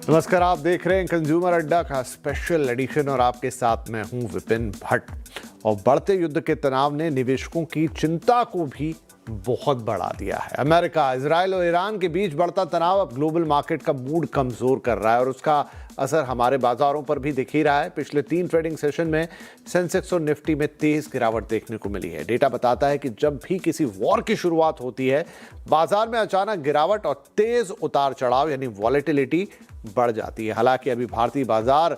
नमस्कार, आप देख रहे हैं कंज्यूमर अड्डा का स्पेशल एडिशन और आपके साथ मैं हूं विपिन भट्ट। और बढ़ते युद्ध के तनाव ने निवेशकों की चिंता को भी बहुत बढ़ा दिया है। अमेरिका, इजराइल और ईरान के बीच बढ़ता तनाव अब ग्लोबल मार्केट का मूड कमजोर कर रहा है और उसका असर हमारे बाजारों पर भी दिख ही रहा है। पिछले 3 ट्रेडिंग सेशन में सेंसेक्स और निफ्टी में तेज गिरावट देखने को मिली है। डेटा बताता है कि जब भी किसी वॉर की शुरुआत होती है, बाजार में अचानक गिरावट और तेज उतार चढ़ाव यानी वॉलेटिलिटी बढ़ जाती है। हालांकि अभी भारतीय बाजार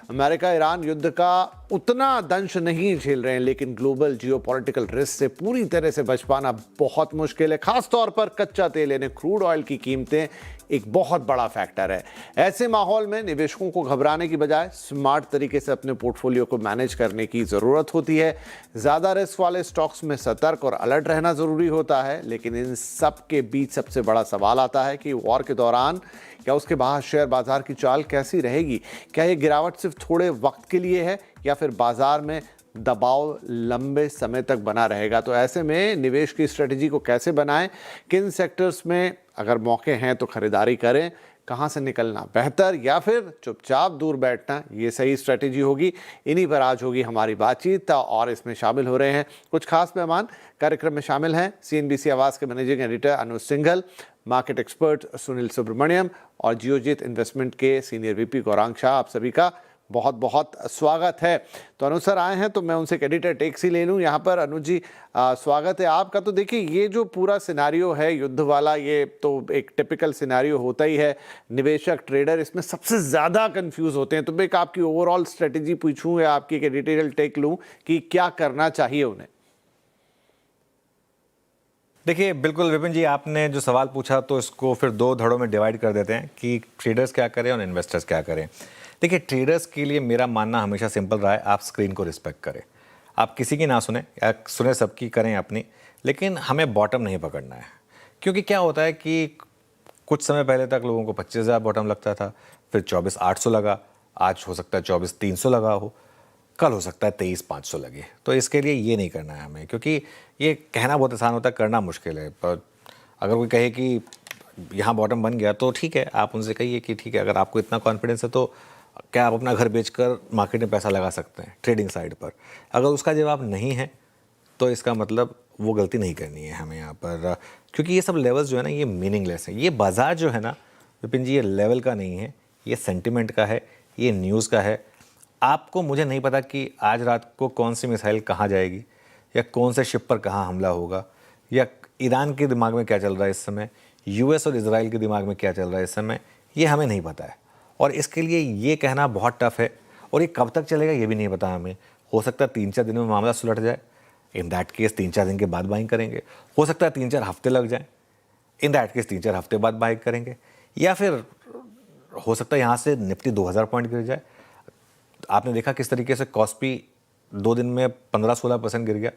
अमेरिका ईरान युद्ध का उतना दंश नहीं झेल रहे हैं, लेकिन ग्लोबल जियोपॉलिटिकल रिस्क से पूरी तरह से बच पाना बहुत मुश्किल है। खास तौर पर कच्चा तेल यानी क्रूड ऑयल की कीमतें एक बहुत बड़ा फैक्टर है। ऐसे माहौल में निवेशकों को घबराने की बजाय स्मार्ट तरीके से अपने पोर्टफोलियो को मैनेज करने की जरूरत होती है। ज्यादा रिस्क वाले स्टॉक्स में सतर्क और अलर्ट रहना जरूरी होता है, लेकिन इन सब के बीच सबसे बड़ा सवाल आता है कि वॉर के दौरान या उसके बाहर शेयर बाजार की चाल कैसी रहेगी। क्या ये गिरावट सिर्फ थोड़े वक्त के लिए है या फिर बाजार में दबाव लंबे समय तक बना रहेगा। तो ऐसे में निवेश की स्ट्रेटेजी को कैसे बनाएं, किन सेक्टर्स में अगर मौके हैं तो खरीदारी करें, कहां से निकलना बेहतर या फिर चुपचाप दूर बैठना, ये सही स्ट्रेटेजी होगी। इन्हीं पर आज होगी हमारी बातचीत और इसमें शामिल हो रहे हैं कुछ खास मेहमान। कार्यक्रम में शामिल हैं CNBC आवाज के मैनेजिंग एडिटर अनुज सिंघल, मार्केट एक्सपर्ट सुनील सुब्रमण्यम और जियोजीत इन्वेस्टमेंट के सीनियर VP गौरांग शाह। आप सभी का बहुत बहुत स्वागत है। तो अनुज सर आए हैं तो मैं उनसे एडिटर टेक्स ही ले लूँ। यहाँ पर अनुज जी स्वागत है आपका। तो देखिए, ये जो पूरा सिनारियो है युद्ध वाला, ये तो एक टिपिकल सिनारियो होता ही है। निवेशक ट्रेडर इसमें सबसे ज़्यादा कंफ्यूज होते हैं। तो मैं एक आपकी ओवरऑल स्ट्रेटेजी पूछूँ या आपकी एक एडिटोरियल टेक लूँ कि क्या करना चाहिए उन्हें। देखिए, बिल्कुल विपिन जी, आपने जो सवाल पूछा तो इसको फिर 2 धड़ों में डिवाइड कर देते हैं कि ट्रेडर्स क्या करें और इन्वेस्टर्स क्या करें। देखिए, ट्रेडर्स के लिए मेरा मानना हमेशा सिंपल रहा है, आप स्क्रीन को रिस्पेक्ट करें। आप किसी की ना सुने या सुने सबकी, करें अपनी, लेकिन हमें बॉटम नहीं पकड़ना है। क्योंकि क्या होता है कि कुछ समय पहले तक लोगों को 25,000 बॉटम लगता था, फिर 24,800 लगा, आज हो सकता है 24,300 लगा हो, कल हो सकता है 23,500 लगे। तो इसके लिए ये नहीं करना है हमें, क्योंकि ये कहना बहुत आसान होता है, करना मुश्किल है। पर अगर कोई कहे कि यहाँ बॉटम बन गया तो ठीक है, आप उनसे कहिए कि ठीक है, अगर आपको इतना कॉन्फिडेंस है तो क्या आप अपना घर बेचकर मार्केट में पैसा लगा सकते हैं ट्रेडिंग साइड पर। अगर उसका जवाब नहीं है तो इसका मतलब वो गलती नहीं करनी है हमें यहाँ पर, क्योंकि ये सब लेवल्स जो है ना, ये मीनिंगलेस है। ये बाजार जो है ना विपिन जी, ये लेवल का नहीं है, ये सेंटिमेंट का है, ये न्यूज़ का है। आपको, मुझे नहीं पता कि आज रात को कौन सी मिसाइल कहाँ जाएगी या कौन से शिप पर कहाँ हमला होगा, या ईरान के दिमाग में क्या चल रहा है इस समय, US और इजराइल के दिमाग में क्या चल रहा है इस समय, ये हमें नहीं पता है। और इसके लिए ये कहना बहुत टफ है, और ये कब तक चलेगा ये भी नहीं पता हमें। हो सकता है 3-4 दिनों में मामला सुलट जाए, इन दैट केस 3-4 दिन के बाद बाइंग करेंगे। हो सकता है 3-4 हफ्ते लग जाए, इन दैट केस 3-4 हफ्ते बाद बाइंग करेंगे। या फिर हो सकता है यहाँ से निफ्टी 2000 पॉइंट गिर जाए। आपने देखा किस तरीके से कॉस्पी 2 दिन में 15-16% गिर गया।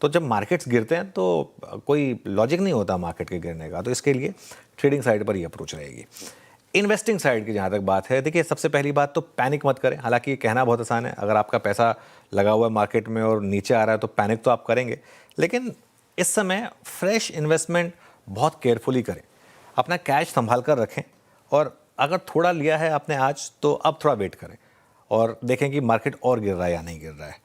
तो जब मार्केट्स गिरते हैं तो कोई लॉजिक नहीं होता मार्केट के गिरने का। तो इसके लिए ट्रेडिंग साइड पर ही अप्रोच रहेगी। इन्वेस्टिंग साइड की जहाँ तक बात है, देखिए, सबसे पहली बात तो पैनिक मत करें। हालांकि ये कहना बहुत आसान है, अगर आपका पैसा लगा हुआ है मार्केट में और नीचे आ रहा है तो पैनिक तो आप करेंगे, लेकिन इस समय फ्रेश इन्वेस्टमेंट बहुत केयरफुली करें। अपना कैश संभाल कर रखें, और अगर थोड़ा लिया है आपने आज तो अब थोड़ा वेट करें और देखें कि मार्केट और गिर रहा है या नहीं गिर रहा है।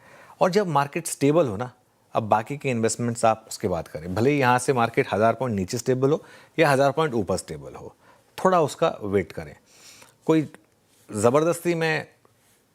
और जब मार्केट स्टेबल हो ना, अब बाकी के इन्वेस्टमेंट्स आप उसके बाद करें। भले ही यहाँ से मार्केट 1000 पॉइंट नीचे स्टेबल हो या 1000 पॉइंट ऊपर स्टेबल हो, थोड़ा उसका वेट करें। कोई ज़बरदस्ती में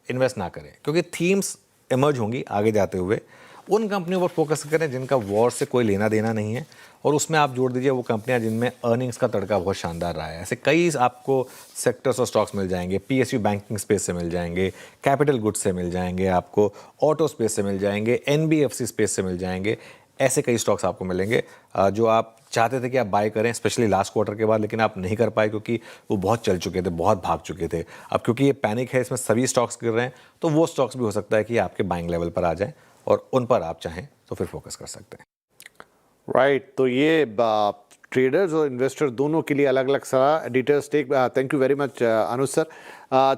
इन्वेस्ट ना करें, क्योंकि थीम्स इमर्ज होंगी आगे जाते हुए। उन कंपनियों पर फोकस करें जिनका वॉर से कोई लेना देना नहीं है, और उसमें आप जोड़ दीजिए वो कंपनियां जिनमें अर्निंग्स का तड़का बहुत शानदार रहा है। ऐसे कई आपको सेक्टर्स और स्टॉक्स मिल जाएंगे। PSU बैंकिंग स्पेस से मिल जाएंगे, कैपिटल गुड्स से मिल जाएंगे, आपको ऑटो स्पेस से मिल जाएंगे, NBFC स्पेस से मिल जाएंगे। ऐसे कई स्टॉक्स आपको मिलेंगे जो आप चाहते थे कि आप बाय करें, स्पेशली लास्ट क्वार्टर के बाद, लेकिन आप नहीं कर पाए क्योंकि वो बहुत चल चुके थे, बहुत भाग चुके थे। अब क्योंकि ये पैनिक है, इसमें सभी स्टॉक्स गिर रहे हैं, तो वो स्टॉक्स भी हो सकता है कि आपके बाइंग लेवल पर आ जाएं और उन पर आप चाहें तो फिर फोकस कर सकते हैं। राइट, तो ये ट्रेडर्स और इन्वेस्टर दोनों के लिए अलग अलग सलाह। Editors take, thank you very much Anuj sir.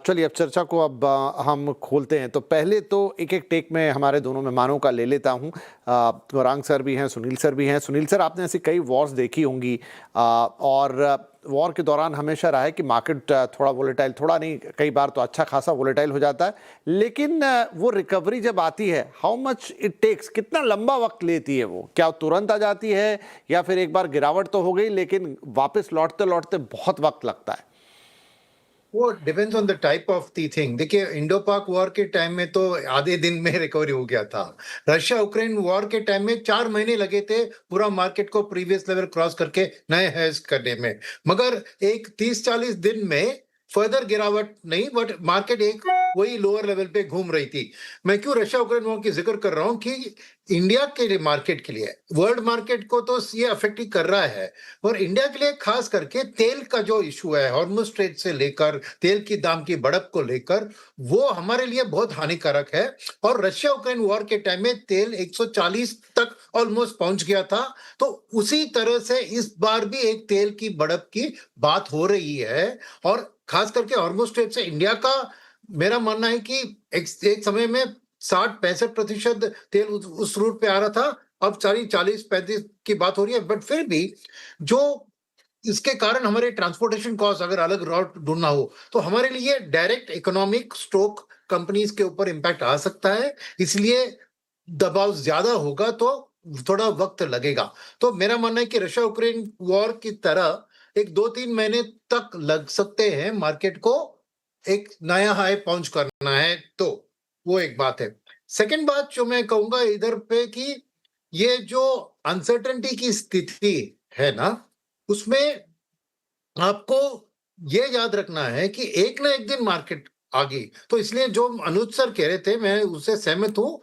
चलिए अब चर्चा को अब हम खोलते हैं। तो पहले तो एक एक टेक में हमारे दोनों मेहमानों का ले लेता हूं। गौरांग सर भी हैं, सुनील सर भी हैं। सुनील सर, आपने ऐसी कई वॉर्स देखी होंगी और वॉर के दौरान हमेशा रहा है कि मार्केट थोड़ा वोलेटाइल, थोड़ा नहीं कई बार तो अच्छा खासा वोलेटाइल हो जाता है, लेकिन वो रिकवरी जब आती है, हाउ मच इट टेक्स, कितना लंबा वक्त लेती है वो? क्या तुरंत आ जाती है या फिर एक बार गिरावट तो हो गई लेकिन वापस लौटते लौटते बहुत वक्त लगता है? वो depends on the type of the thing. देखिए, इंडो पाक वॉर के टाइम में तो आधे दिन में रिकवरी हो गया था। रशिया यूक्रेन वॉर के टाइम में 4 महीने लगे थे पूरा मार्केट को प्रीवियस लेवल क्रॉस करके नए हाईस करने में। मगर एक 30-40 दिन में फर्दर गिरावट नहीं, बट मार्केट एक वही लोअर लेवल पे घूम रही थी। मैं क्यों रशिया यूक्रेन वॉर की जिक्र कर रहा हूं कि इंडिया के लिए, मार्केट के लिए, वर्ल्ड मार्केट को तो ये अफेक्ट ही कर रहा है, और इंडिया के लिए खास करके तेल का जो इशू है, हॉर्मुज स्ट्रेट से लेकर तेल की दाम की बढ़त को लेकर, वो हमारे लिए बहुत हानिकारक है। और रशिया यूक्रेन वॉर के टाइम में तेल 140 तक ऑलमोस्ट पहुंच गया था। तो उसी तरह से इस बार भी एक तेल की बढ़त की बात हो रही है, और खास करके हॉर्मुज स्ट्रेट से इंडिया का, मेरा मानना है कि एक समय में 60-65% तेल उस रूट पे आ रहा था, अब 40-35 की बात हो रही है। बट फिर भी जो इसके कारण हमारे ट्रांसपोर्टेशन कॉस्ट, अगर अलग रूट ढूंढना हो तो हमारे लिए डायरेक्ट इकोनॉमिक स्ट्रोक कंपनीज के ऊपर इंपैक्ट आ सकता है, इसलिए दबाव ज्यादा होगा तो थोड़ा वक्त लगेगा। तो मेरा मानना है कि रशिया यूक्रेन वॉर की तरह एक 2-3 महीने तक लग सकते हैं मार्केट को एक नया हाई पहुंच करना है, तो वो एक बात है। सेकंड बात जो मैं कहूंगा इधर पे कि ये जो अनसर्टेनिटी की स्थिति है ना, उसमें आपको ये याद रखना है कि एक ना एक दिन मार्केट आ गई। तो इसलिए जो अनुज सर कह रहे थे, मैं उससे सहमत हूँ।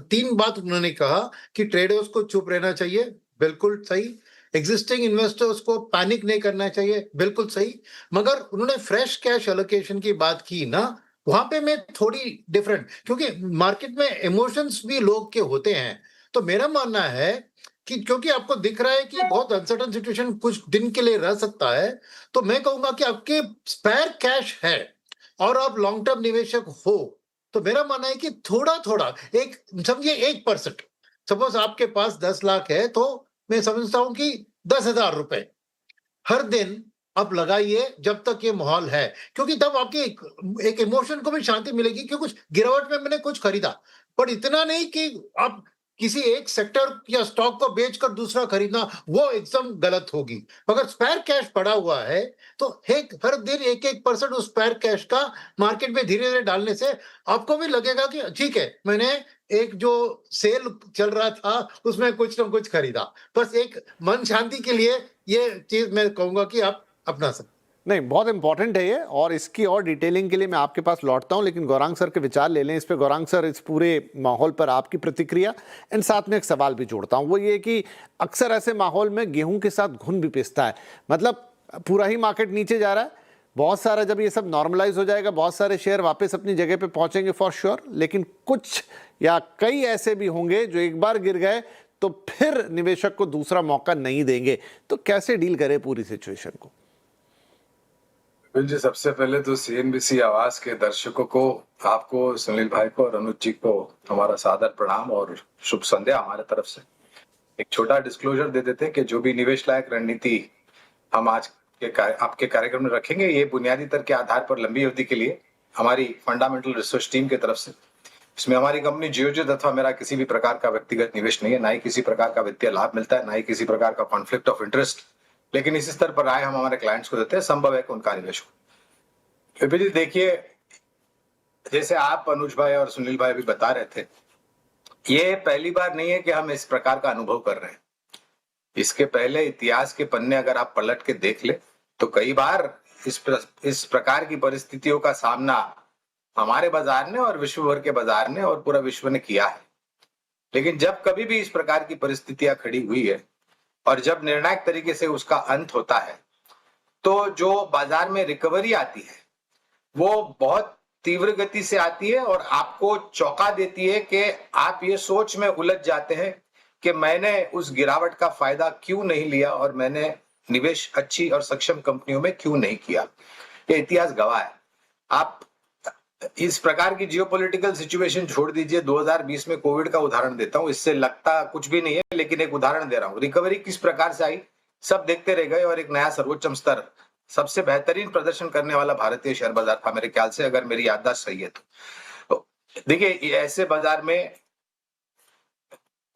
3 बात उन्होंने कहा कि ट्रेडर्स को चुप रहना चाहिए, बिल्कुल सही। एग्जिस्टिंग इन्वेस्टर्स को पैनिक नहीं करना चाहिए, बिल्कुल सही। मगर उन्होंने फ्रेश कैश एलोकेशन की बात की ना, वहां पे मैं थोड़ी डिफरेंट, क्योंकि मार्केट में इमोशंस भी लोग के होते हैं। तो मेरा मानना है कि क्योंकि आपको दिख रहा है कि बहुत अनसर्टन सिचुएशन कुछ दिन के लिए रह सकता है, तो मैं कहूंगा कि आपके स्पेयर कैश है और आप लॉन्ग टर्म निवेशक हो, तो मेरा मानना है कि थोड़ा थोड़ा, एक समझिए 1%, सपोज आपके पास 10 लाख है, तो मैं समझता हूं कि 10,000 रुपए हर दिन आप लगाइए जब तक ये माहौल है, क्योंकि तब आपके एक इमोशन को भी शांति मिलेगी कि कुछ गिरावट में मैंने कुछ खरीदा, पर इतना नहीं कि आप किसी एक सेक्टर या स्टॉक को बेचकर दूसरा खरीदना, वो एकदम गलत होगी। अगर स्पेयर कैश पड़ा हुआ है तो एक हर दिन 1-1% उस स्पेयर कैश का मार्केट में धीरे धीरे डालने से आपको भी लगेगा कि ठीक है, मैंने एक जो सेल चल रहा था उसमें कुछ ना कुछ खरीदा। बस एक मन शांति के लिए ये चीज मैं कहूंगा कि आप अपना सकते। नहीं, बहुत इंपॉर्टेंट है ये, और इसकी और डिटेलिंग के लिए मैं आपके पास लौटता हूं, लेकिन गौरांग सर के विचार ले लें इस पे। गौरांग सर, इस पूरे माहौल पर आपकी प्रतिक्रिया, एंड साथ में एक सवाल भी जोड़ता हूं, वो ये कि अक्सर ऐसे माहौल में गेहूं के साथ घुन भी पिसता है। मतलब पूरा ही मार्केट नीचे जा रहा है, बहुत सारा, जब ये सब नॉर्मलाइज हो जाएगा बहुत सारे शेयर वापस अपनी जगह पे पहुंचेंगे फॉर श्योर, लेकिन कुछ या कई ऐसे भी होंगे जो एक बार गिर गए तो फिर निवेशक को दूसरा मौका नहीं देंगे। तो कैसे डील करें पूरी सिचुएशन को? जी, सबसे पहले तो सीएनबीसी आवाज के दर्शकों को, आपको, सुनील भाई को और अनुज जी को हमारा सादर प्रणाम और शुभ संध्या हमारे तरफ से। एक छोटा डिस्क्लोजर दे देते हैं कि जो भी निवेश लायक रणनीति हम आज के आपके कार्यक्रम में रखेंगे, ये बुनियादी तर्क के आधार पर लंबी अवधि के लिए हमारी फंडामेंटल रिसर्च टीम की तरफ से, इसमें हमारी कंपनी जियोजित अथवा मेरा किसी भी प्रकार का व्यक्तिगत निवेश नहीं है, ना ही किसी प्रकार का वित्तीय लाभ मिलता है, ना ही किसी प्रकार का कॉन्फ्लिक्ट ऑफ इंटरेस्ट। लेकिन इस स्तर पर राय हम हमारे क्लाइंट्स को देते हैं, संभव है कि उनका निवेश हो। विपिन जी, देखिए, जैसे आप अनुज भाई और सुनील भाई भी बता रहे थे, ये पहली बार नहीं है कि हम इस प्रकार का अनुभव कर रहे हैं। इसके पहले इतिहास के पन्ने अगर आप पलट के देख ले तो कई बार इस प्रकार की परिस्थितियों का सामना हमारे बाजार ने और विश्व भर के बाजार ने और पूरा विश्व ने किया है। लेकिन जब कभी भी इस प्रकार की परिस्थितियां खड़ी हुई है और जब निर्णायक तरीके से उसका अंत होता है, तो जो बाजार में रिकवरी आती है वो बहुत तीव्र गति से आती है और आपको चौंका देती है कि आप ये सोच में उलझ जाते हैं कि मैंने उस गिरावट का फायदा क्यों नहीं लिया और मैंने निवेश अच्छी और सक्षम कंपनियों में क्यों नहीं किया। ये इतिहास गवाह है। आप इस प्रकार की जियोपॉलिटिकल सिचुएशन छोड़ दीजिए, 2020 में कोविड का उदाहरण देता हूं, इससे लगता कुछ भी नहीं है लेकिन एक उदाहरण दे रहा हूं। रिकवरी किस प्रकार से आई सब देखते रह गए और एक नया सर्वोच्च स्तर सबसे बेहतरीन प्रदर्शन करने वाला भारतीय शेयर बाजार था मेरे ख्याल से, अगर मेरी याददाश्त सही है तो देखिए ये ऐसे बाजार में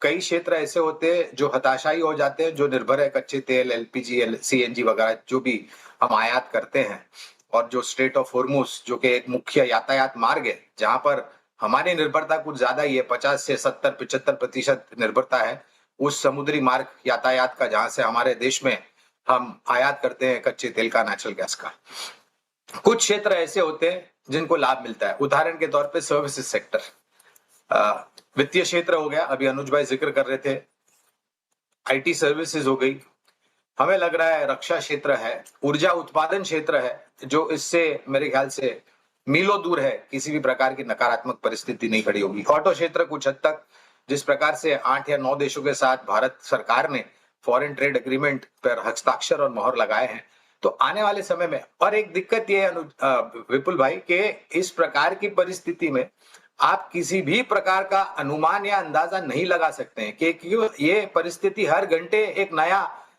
कई क्षेत्र ऐसे होते हैं जो हताशाई हो जाते हैं, जो निर्भर है कच्चे तेल, एलपीजी, सीएनजी वगैरह जो भी हम आयात करते हैं, और जो स्ट्रेट ऑफ हॉर्मुज जो कि एक मुख्य यातायात मार्ग है, जहां पर हमारी निर्भरता कुछ ज्यादा ही है, 50 से 70-75% निर्भरता है उस समुद्री मार्ग यातायात का, जहां से हमारे देश में हम आयात करते हैं कच्चे तेल का, नेचुरल गैस का। कुछ क्षेत्र ऐसे होते हैं जिनको लाभ मिलता है, उदाहरण के तौर पे सर्विसेज सेक्टर, वित्तीय क्षेत्र हो गया, अभी अनुज भाई जिक्र कर रहे थे, आईटी सर्विसेज हो गई, हमें लग रहा है रक्षा क्षेत्र है, ऊर्जा उत्पादन क्षेत्र है, जो इससे मेरे ख्याल से मीलों दूर है, किसी भी प्रकार की नकारात्मक परिस्थिति नहीं खड़ी होगी। ऑटो क्षेत्र कुछ हद तक, जिस प्रकार से 8 या 9 देशों के साथ भारत सरकार ने फॉरेन ट्रेड एग्रीमेंट पर हस्ताक्षर और मोहर लगाए हैं, तो आने वाले समय में, और एक दिक्कत ये है विपुल भाई के इस प्रकार की परिस्थिति में आप किसी भी प्रकार का अनुमान या अंदाजा नहीं लगा सकते हैं कि क्यों ये परिस्थिति हर घंटे एक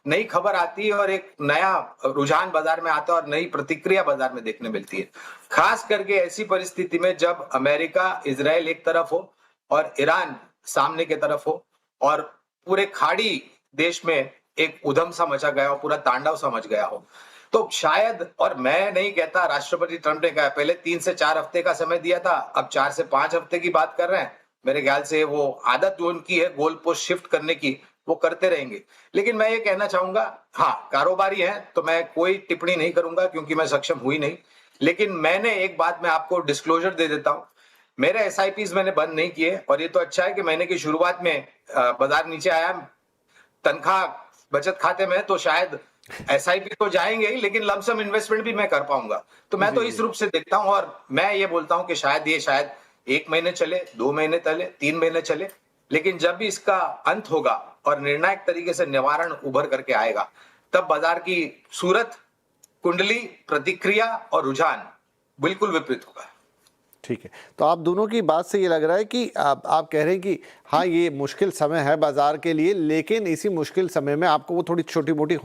नई खबर आती है और एक नया रुझान बाजार में आता है और नई प्रतिक्रिया बाजार में देखने मिलती है, खास करके ऐसी परिस्थिति में जब अमेरिका, इजराइल एक तरफ हो और ईरान सामने की तरफ हो और पूरे खाड़ी देश में एक उधम सा मचा गया हो, पूरा तांडव सा मच गया हो। तो शायद, और मैं नहीं कहता, राष्ट्रपति ट्रंप ने कहा पहले 3 से 4 हफ्ते का समय दिया था, अब 4 से 5 हफ्ते की बात कर रहे हैं। मेरे ख्याल से वो आदत जो उनकी है गोल पोस्ट शिफ्ट करने की, वो करते रहेंगे। लेकिन मैं ये कहना चाहूंगा, हाँ कारोबारी है तो मैं कोई टिप्पणी नहीं करूंगा क्योंकि मैं सक्षम हुई नहीं, लेकिन मैंने एक बात मैं आपको डिस्क्लोजर दे देता हूं, मेरे एसआईपीज मैंने बंद नहीं किए, और ये तो अच्छा है कि महीने की शुरुआत में बाजार नीचे आया, तनख्वाह बचत खाते में, तो शायद एसआईपी तो जाएंगे ही, लेकिन लमसम इन्वेस्टमेंट भी मैं कर पाऊंगा। तो मैं तो इस रूप से देखता हूं, और मैं ये बोलता हूं कि शायद 1 महीने चले, 2 महीने चले, 3 महीने चले, लेकिन जब भी इसका अंत होगा और निर्णायक तरीके से निवारण उभर करके आएगा, तब बाजार की सूरत, कुंडली, प्रतिक्रिया और रुझान बिल्कुल विपरीत होगा। ठीक है, तो आप दोनों की बात से ये लग रहा है कि आप कह रहे हैं कि हाँ ये मुश्किल समय है बाजार के लिए, लेकिन इसी मुश्किल समय में आपको वो थोड़ी छोटी मोटी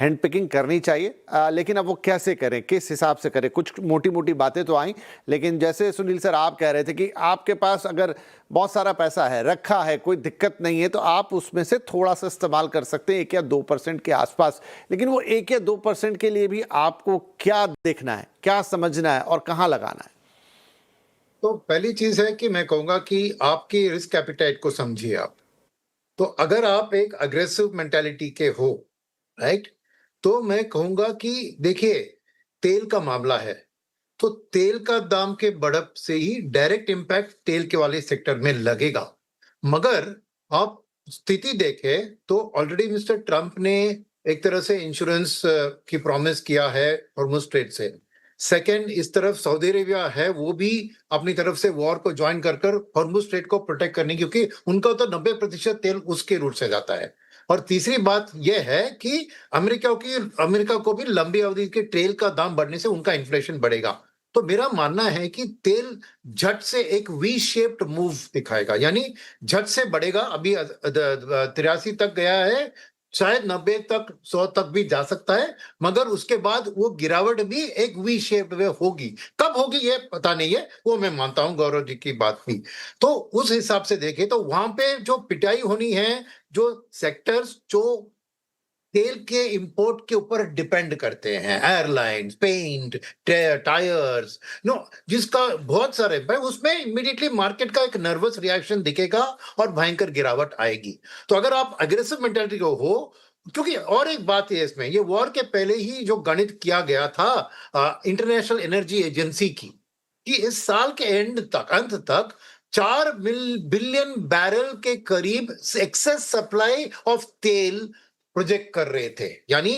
हैंड पिकिंग करनी चाहिए, लेकिन अब वो कैसे करें, किस हिसाब से करें? कुछ मोटी मोटी बातें तो आई, लेकिन जैसे सुनील सर आप कह रहे थे कि आपके पास अगर बहुत सारा पैसा है, रखा है, कोई दिक्कत नहीं है, तो आप उसमें से थोड़ा सा इस्तेमाल कर सकते हैं, 1 या 2% के आसपास। लेकिन वो 1 या 2% के लिए भी आपको क्या देखना है, क्या समझना है और कहाँ लगाना है? तो पहली चीज है कि मैं कहूंगा कि आपकी रिस्क एपिटाइट को समझिए आप। तो अगर आप एक अग्रेसिव मेंटालिटी के हो, राइट, तो मैं कहूंगा कि देखिए तेल का मामला है, तो तेल का दाम के बढ़त से ही डायरेक्ट इंपैक्ट तेल के वाले सेक्टर में लगेगा। मगर आप स्थिति देखें तो ऑलरेडी मिस्टर ट्रंप ने एक तरह से इंश्योरेंस की प्रॉमिस किया है हॉर्मुज स्ट्रेट से। सेकंड, इस तरफ सऊदी अरेबिया है, वो भी अपनी तरफ से वॉर को ज्वाइन कर हॉर्मुज स्ट्रेट को प्रोटेक्ट करने, क्योंकि उनका तो 90% तेल उसके रूट से जाता है। और तीसरी बात यह है कि अमेरिका को भी लंबी अवधि के तेल का दाम बढ़ने से उनका इन्फ्लेशन बढ़ेगा। तो मेरा मानना है कि तेल झट से एक वी शेप्ड मूव दिखाएगा, यानी झट से बढ़ेगा। अभी 83 तक गया है, शायद 90 तक, 100 तक भी जा सकता है, मगर उसके बाद वो गिरावट भी एक वी शेप में होगी। कब होगी ये पता नहीं है, वो मैं मानता हूं गौरव जी की बात भी। तो उस हिसाब से देखें तो वहां पे जो पिटाई होनी है, जो सेक्टर्स जो तेल के इंपोर्ट के ऊपर डिपेंड करते हैं, एयरलाइंस, पेंट, टायर्स, नो, जिसका बहुत सारे, उसमें इमीडिएटली मार्केट का एक नर्वस रिएक्शन दिखेगा और भयंकर गिरावट आएगी। तो अगर आप एग्रेसिव मेंटालिटी को हो, क्योंकि और एक बात है इसमें, ये वॉर के पहले ही जो गणित किया गया था इंटरनेशनल एनर्जी एजेंसी की, कि इस साल के अंत तक 4 बिलियन बैरल के करीब एक्सेस सप्लाई ऑफ तेल प्रोजेक्ट कर रहे थे। यानी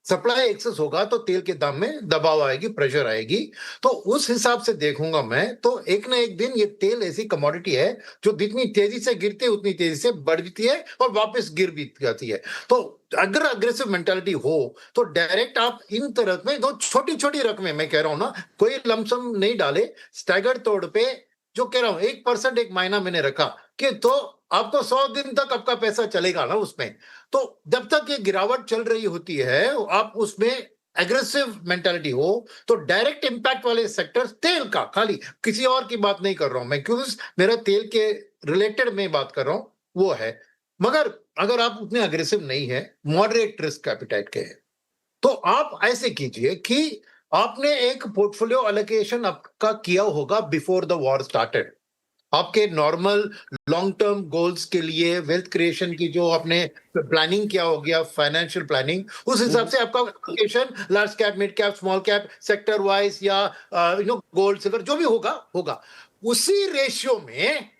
सप्लाई एक्सेस होगा तो तेल के दाम में दबाव आएगी, प्रेशर आएगी। तो उस हिसाब से देखूंगा मैं, तो एक ना एक दिन ये तेल ऐसी कमोडिटी है जो जितनी तेजी से गिरती है उतनी तेजी से बढ़ती है और वापस गिर भी जाती है। तो अगर अग्रेसिव मेंटालिटी हो तो डायरेक्ट आप इन तरह में दो छोटी छोटी रकमें, मैं कह रहा हूं ना, कोई लमसम नहीं डाले, स्टैगर्ड तौर पे जो कह रहा हूं 1% एक महीना मैंने रखा कि तो आपको 100 दिन तक आपका पैसा चलेगा ना उसमें। तो जब तक ये गिरावट चल रही होती है आप उसमें एग्रेसिव मेंटालिटी हो तो डायरेक्ट इंपैक्ट वाले सेक्टर, तेल का, खाली किसी और की बात नहीं कर रहा हूं मैं, क्योंकि मेरा तेल के रिलेटेड में बात कर रहा हूं, वो है। मगर अगर आप उतने अग्रेसिव नहीं है, मॉडरेट रिस्क कैपिटाइट के हैं, तो आप ऐसे कीजिए कि आपने एक पोर्टफोलियो एलोकेशन आपका किया होगा बिफोर द वॉर स्टार्टेड, आपके नॉर्मल लॉन्ग टर्म गोल्स के लिए, वेल्थ क्रिएशन की जो आपने प्लानिंग किया हो गया, फाइनेंशियल प्लानिंग, उस हिसाब से आपका allocation large cap, mid cap, small cap, sector wise या गोल्ड सिल्वर जो भी होगा होगा, उसी रेशियो में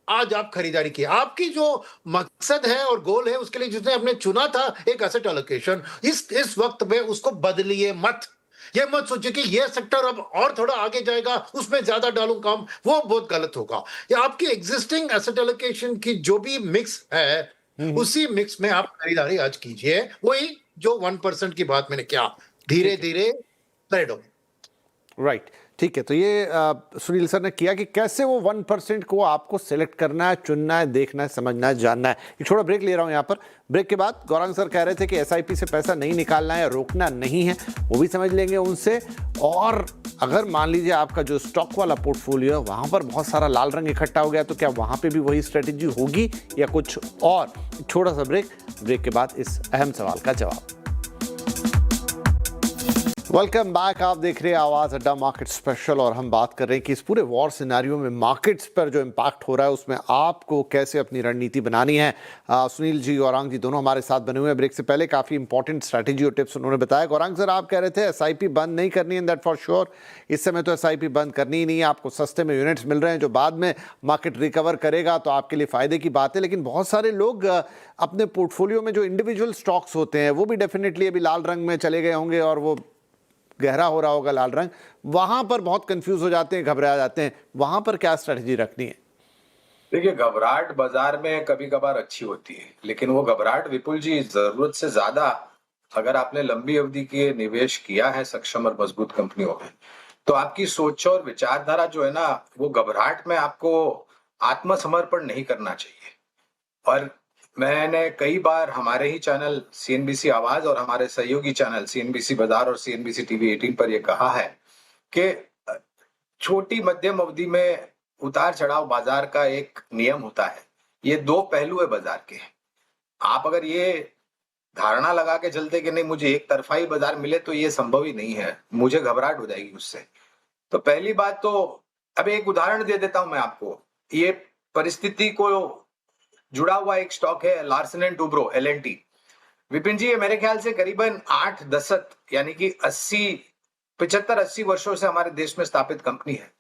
आज आप खरीदारी की। आपकी जो मकसद है और गोल है, उसके लिए जिसने आपने चुना था एक एसेट एलोकेशन, इस वक्त में उसको बदलिए मत। ये मत सोचिए कि ये सेक्टर अब और थोड़ा आगे जाएगा, उसमें ज्यादा डालूं काम, वो बहुत गलत होगा। या आपकी एग्जिस्टिंग एसेट एलोकेशन की जो भी मिक्स है, उसी मिक्स में आप खरीदारी आज कीजिए, वही जो 1% की बात मैंने किया, धीरे धीरे स्प्रेड हो। राइट, ठीक है। तो ये सुनील सर ने किया कि कैसे वो 1% को आपको सेलेक्ट करना है, चुनना है, देखना है, समझना है, जानना है। एक छोटा ब्रेक ले रहा हूं यहाँ पर। ब्रेक के बाद गौरांग सर कह रहे थे कि एसआईपी से पैसा नहीं निकालना है, रोकना नहीं है, वो भी समझ लेंगे उनसे। और अगर मान लीजिए आपका जो स्टॉक वाला पोर्टफोलियो है वहाँ पर बहुत सारा लाल रंग इकट्ठा हो गया, तो क्या वहाँ पर भी वही स्ट्रेटेजी होगी या कुछ और? छोटा सा ब्रेक के बाद इस अहम सवाल का जवाब। वेलकम बैक, आप देख रहे हैं आवाज अड्डा मार्केट स्पेशल, और हम बात कर रहे हैं कि इस पूरे वॉर सिनेरियो में मार्केट्स पर जो इम्पैक्ट हो रहा है उसमें आपको कैसे अपनी रणनीति बनानी है। सुनील जी, गौरांग जी दोनों हमारे साथ बने हुए हैं। ब्रेक से पहले काफ़ी इंपॉर्टेंट स्ट्रैटेजी और टिप्स उन्होंने बताया। गौरांग सर, आप कह रहे थे एसआईपी बंद नहीं करनी है, दैट फॉर श्योर। इस समय तो एसआईपी बंद करनी ही नहीं है, आपको सस्ते में यूनिट्स मिल रहे हैं जो बाद में मार्केट रिकवर करेगा तो आपके लिए फ़ायदे की बात है। लेकिन बहुत सारे लोग अपने पोर्टफोलियो में जो इंडिविजुअल स्टॉक्स होते हैं वो भी डेफिनेटली अभी लाल रंग में चले गए होंगे और वो गहरा हो रहा होगा लाल रंग, वहां पर बहुत कंफ्यूज हो जाते हैं, घबरा जाते हैं। वहां पर क्या स्ट्रेटजी रखनी है? देखिए, घबराहट बाजार में कभी कभार अच्छी होती है, लेकिन वो घबराहट विपुल जी जरूरत से ज्यादा अगर आपने लंबी अवधि के निवेश किया है सक्षम और मजबूत कंपनियों में, तो आपकी सोच और विचारधारा जो है ना, वो घबराहट में आपको आत्मसमर्पण नहीं करना चाहिए। और मैंने कई बार हमारे ही चैनल सीएनबीसी आवाज और हमारे सहयोगी चैनल सीएनबीसी बाजार और सीएनबीसी टीवी 18 पर यह कहा है कि छोटी मध्यम अवधि में उतार चढ़ाव बाजार का एक नियम होता है। ये दो पहलू है बाजार के। आप अगर ये धारणा लगा के चलते कि नहीं मुझे एक तरफा ही बाजार मिले, तो ये संभव ही नहीं है, मुझे घबराहट हो जाएगी उससे। तो पहली बात तो अब एक उदाहरण दे देता हूं मैं आपको। ये परिस्थिति को जुड़ा हुआ एक स्टॉक है Larsen and Toubro, LNT। Vipin ji, ये मेरे ख्याल से करीबन 8 दशक यानी कि 75-80 वर्षों से हमारे देश में स्थापित कंपनी है।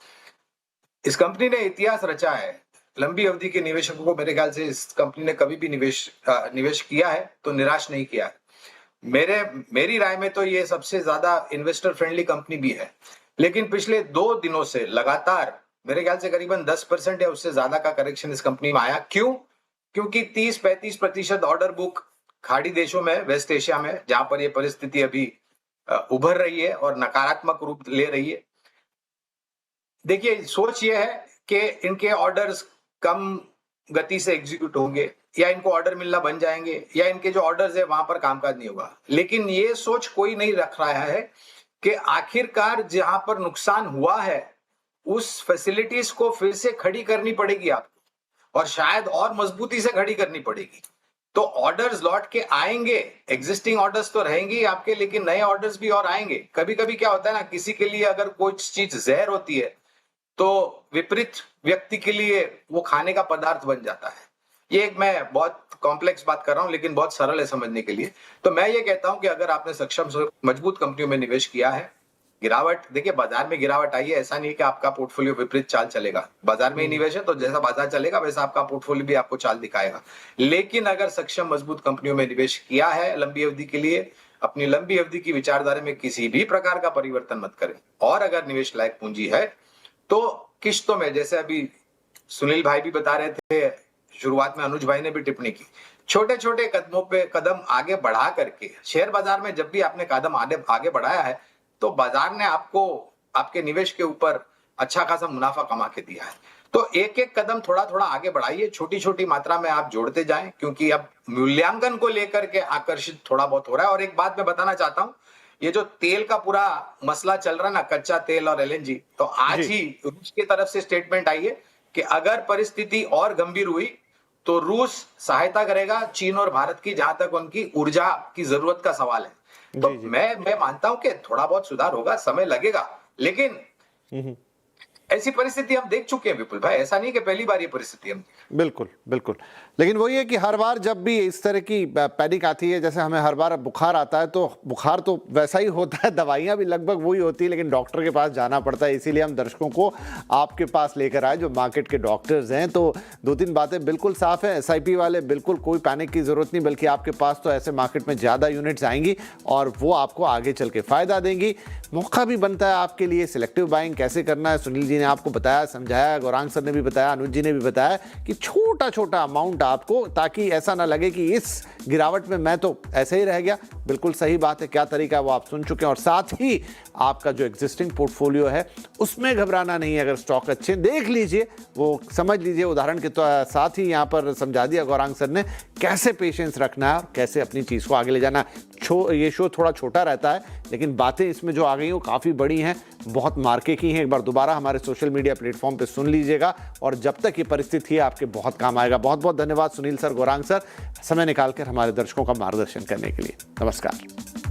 इस कंपनी ने इतिहास रचा है। लंबी अवधि के निवेशकों को मेरे ख्याल से इस कंपनी ने कभी भी निवेश किया है तो निराश नहीं किया है। मेरी राय में तो ये सबसे ज्यादा इन्वेस्टर फ्रेंडली कंपनी भी है। लेकिन पिछले 2 दिनों से लगातार मेरे ख्याल से करीबन 10% या उससे ज्यादा का करेक्शन इस कंपनी में आया। क्यों? क्योंकि 30-35% ऑर्डर बुक खाड़ी देशों में, वेस्ट एशिया में, जहां पर ये परिस्थिति अभी उभर रही है और नकारात्मक रूप ले रही है। देखिए, सोच ये है कि इनके ऑर्डर्स कम गति से एग्जीक्यूट होंगे या इनको ऑर्डर मिलना बन जाएंगे या इनके जो ऑर्डर्स है वहां पर कामकाज नहीं होगा। लेकिन ये सोच कोई नहीं रख रहा है कि आखिरकार जहां पर नुकसान हुआ है उस फैसिलिटीज को फिर से खड़ी करनी पड़ेगी आपको, और शायद और मजबूती से खड़ी करनी पड़ेगी। तो ऑर्डर्स लौट के आएंगे, एग्जिस्टिंग ऑर्डर्स तो रहेंगे आपके, लेकिन नए ऑर्डर्स भी और आएंगे। कभी कभी क्या होता है ना, किसी के लिए अगर कोई चीज जहर होती है तो विपरीत व्यक्ति के लिए वो खाने का पदार्थ बन जाता है। ये एक मैं बहुत कॉम्प्लेक्स बात कर रहा हूं लेकिन बहुत सरल है समझने के लिए। तो मैं ये कहता हूं कि अगर आपने सक्षम मजबूत कंपनियों में निवेश किया है, गिरावट, देखिए बाजार में गिरावट आई है, ऐसा नहीं है कि आपका पोर्टफोलियो विपरीत चाल चलेगा। बाजार में ही निवेश है तो जैसा बाजार चलेगा वैसा आपका पोर्टफोलियो भी आपको चाल दिखाएगा। लेकिन अगर सक्षम मजबूत कंपनियों में निवेश किया है लंबी अवधि के लिए, अपनी लंबी अवधि की विचारधारा में किसी भी प्रकार का परिवर्तन मत करें। और अगर निवेश लायक पूंजी है तो किश्तों में, जैसे अभी सुनील भाई भी बता रहे थे, शुरुआत में अनुज भाई ने भी टिप्पणी की, छोटे छोटे कदमों पे कदम आगे बढ़ा करके शेयर बाजार में जब भी आपने कदम आगे बढ़ाया है तो बाजार ने आपको आपके निवेश के ऊपर अच्छा खासा मुनाफा कमा के दिया है। तो एक एक कदम थोड़ा थोड़ा आगे बढ़ाइए, छोटी छोटी मात्रा में आप जोड़ते जाएं, क्योंकि अब मूल्यांकन को लेकर के आकर्षित थोड़ा बहुत हो रहा है। और एक बात मैं बताना चाहता हूं ये जो तेल का पूरा मसला चल रहा है ना, कच्चा तेल और एलएनजी, तो आज जी। ही रूस की तरफ से स्टेटमेंट आई है कि अगर परिस्थिति और गंभीर हुई तो रूस सहायता करेगा चीन और भारत की, जहां तक उनकी ऊर्जा की जरूरत का सवाल है। तो जी, जी। मैं मानता हूं कि थोड़ा बहुत सुधार होगा, समय लगेगा, लेकिन ऐसी परिस्थिति हम देख चुके हैं विपुल भाई, ऐसा नहीं कि पहली बार ये परिस्थिति हम बिल्कुल बिल्कुल। लेकिन वही है कि हर बार जब भी इस तरह की पैनिक आती है, जैसे हमें हर बार बुखार आता है, तो बुखार तो वैसा ही होता है, दवाइयाँ भी लगभग वही होती है, लेकिन डॉक्टर के पास जाना पड़ता है। इसीलिए हम दर्शकों को आपके पास लेकर आए जो मार्केट के डॉक्टर्स हैं। तो 2-3 बातें बिल्कुल साफ है, SIP वाले बिल्कुल कोई पैनिक की ज़रूरत नहीं, बल्कि आपके पास तो ऐसे मार्केट में ज़्यादा यूनिट्स आएंगी और वो आपको आगे चल के फ़ायदा देंगी। मौका भी बनता है आपके लिए। सिलेक्टिव बाइंग कैसे करना है सुनील जी ने आपको बताया, समझाया, गौरांग सर ने भी बताया, अनुज जी ने भी बताया कि छोटा छोटा अमाउंट आपको, ताकि ऐसा ना लगे कि इस गिरावट में मैं तो ऐसे ही रह गया। बिल्कुल सही बात है, क्या तरीका है वो आप सुन चुके हैं। और साथ ही आपका जो एग्जिस्टिंग पोर्टफोलियो है उसमें घबराना नहीं है। अगर स्टॉक अच्छे देख लीजिए, वो समझ लीजिए, उदाहरण के साथ ही यहाँ पर समझा दिया गौरांग सर ने कैसे पेशेंस रखना है और कैसे अपनी चीज़ को आगे ले जाना है। ये शो थोड़ा छोटा रहता है, लेकिन बातें इसमें जो आ गई वो काफ़ी बड़ी हैं, बहुत मार्के की हैं। एक बार दोबारा हमारे सोशल मीडिया प्लेटफॉर्म पे सुन लीजिएगा, और जब तक ये परिस्थिति है आपके बहुत काम आएगा। बहुत बहुत धन्यवाद सुनील सर, गौरांग सर, समय निकाल कर हमारे दर्शकों का मार्गदर्शन करने के लिए। नमस्कार।